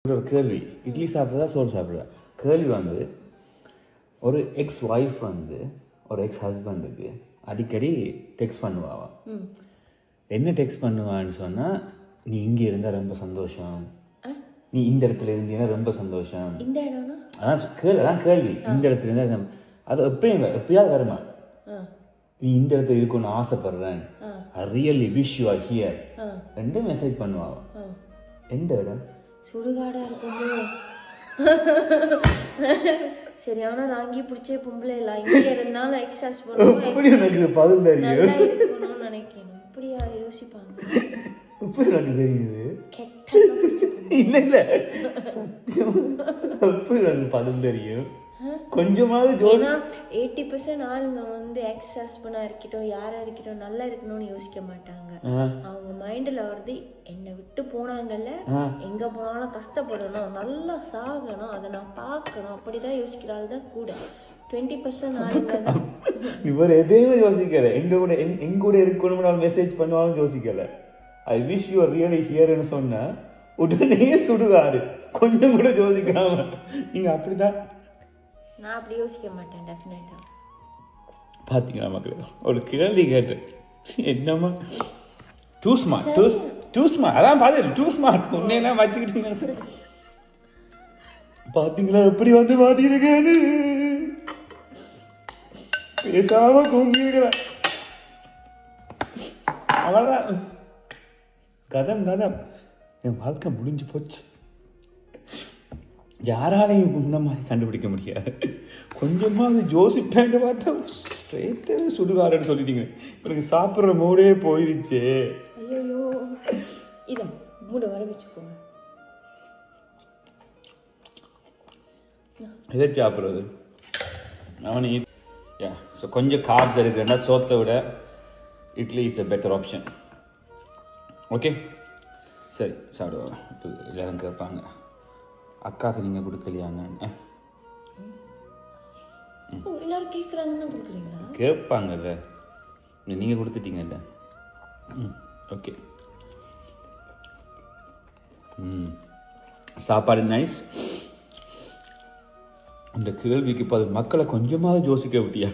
ஒரு கேள்வி, இட்லி சாப்பிட்றதா சோறு சாப்பிட்றதா? கேள்வி வந்து ஒரு எக்ஸ் ஒய்ஃப் வந்து ஒரு எக்ஸ் ஹஸ்பண்டுக்கு அடிக்கடி டெக்ஸ்ட் பண்ணுவாவா. என்ன டெக்ஸ்ட் பண்ணுவான்னு சொன்னால், நீ இங்கே இருந்தால் ரொம்ப சந்தோஷம், நீ இந்த இடத்துல இருந்தீங்கன்னா ரொம்ப சந்தோஷம். இந்த இடம்னா அதான் கேள்வி. இந்த இடத்துல இருந்தால் அது எப்பயாவது வருமா, நீ இந்த இடத்துல இருக்குன்னு ஆசைப்படுறேன், I really wish you are here, ரெண்டும் மெசேஜ் பண்ணுவாவா. எந்த இடம்? சுடுகாடா இருக்கும்போது சரியான ராங்கி பிடிச்சே பொம்பளை இல்லை, இங்கே இருந்தாலும் எக்ஸசைஸ் பண்ணுவோம், பதில் நல்லா இருக்கணும்னு நினைக்கணும். இப்படியா யோசிப்பாங்க? எப்படி எனக்கு தெரியுது? கெட்ட இல்ல இல்ல சத்தியம், எப்படி எனக்கு பதில் தெரியும்? கொஞ்சமாவது ஏன்னா 80% ஆளுங்க வந்து எக்ஸ் ஹஸ்பண்டா இருக்கட்டும், யாரா இருக்கட்டும், நல்லா இருக்கணும்னு யோசிக்க மாட்டாங்க. அவங்க மைண்ட்ல வருது, என்னை விட்டு போனாங்கல்ல, எங்க போனாலும் கஷ்டப்படணும், நல்லா சாகணும், அதை நான் பார்க்கணும், அப்படிதான் யோசிக்கிறாள் தான் கூட 20% ஆளுங்க தான். இவர் எதையுமே யோசிக்கல, எங்க கூட இருக்கணும்னு மெசேஜ் பண்ணுவாலும் யோசிக்கல. I wish you are really ஹியர்னு சொன்ன உடனே சுடுகாடு, கொஞ்சம் கூட யோசிக்காம. நீங்க அப்படிதான். நான் அப்படி யோசிக்க மாட்டேன் டெஃபினட்டா. பாத்தீங்களா மக்களே, ஒரு கேள்வி கேட்டேன், என்னம்மா டூ ஸ்மார்ட், டூ ஸ்மார்ட், அதான் பாத்து டூ ஸ்மார்ட், உன்னையெல்லாம் வச்சுக்கிட்டீங்க. பாத்தீங்களா எப்படி வந்து மாட்டிருக்கேன்னு, பேசாம தூங்கிருக்கிறேன். அவ்வளவுதான், கதம் கதம், என் வாழ்க்கை முடிஞ்சு போச்சு. யாராலையும் இந்த மாதிரி கண்டுபிடிக்க முடியாது. கொஞ்சமாக ஜோசிப்பேங்க பார்த்தா ஸ்ட்ரெயிட்டாக சுடுகாடுன்னு சொல்லிட்டீங்க. எனக்கு சாப்பிட்ற மூடே போயிடுச்சு. ஐயோ, இதை மூட வர வச்சுக்கோங்க. எதை சாப்பிட்றது? அவனே ஸோ கொஞ்சம் கார்ப்ஸ் இருக்குன்னா சோத்தை விட idli is a better option. Okay சரி சாப்பிடுவோம். இப்போ எல்லாரும் கேட்பாங்க, அக்காவுக்கு நீங்கள் கொடுக்கலையான்னு. எல்லாரும் கேட்குறாங்கன்னு தான் கொடுக்குறீங்களா? கேட்பாங்கல்ல, நீங்கள் கொடுத்துட்டீங்கல்ல. ஓகே, சாப்பாடு நைஸ். அந்த கேள்விக்கு இப்போ அது மக்களை கொஞ்சமாவது யோசிக்க விட்டியா?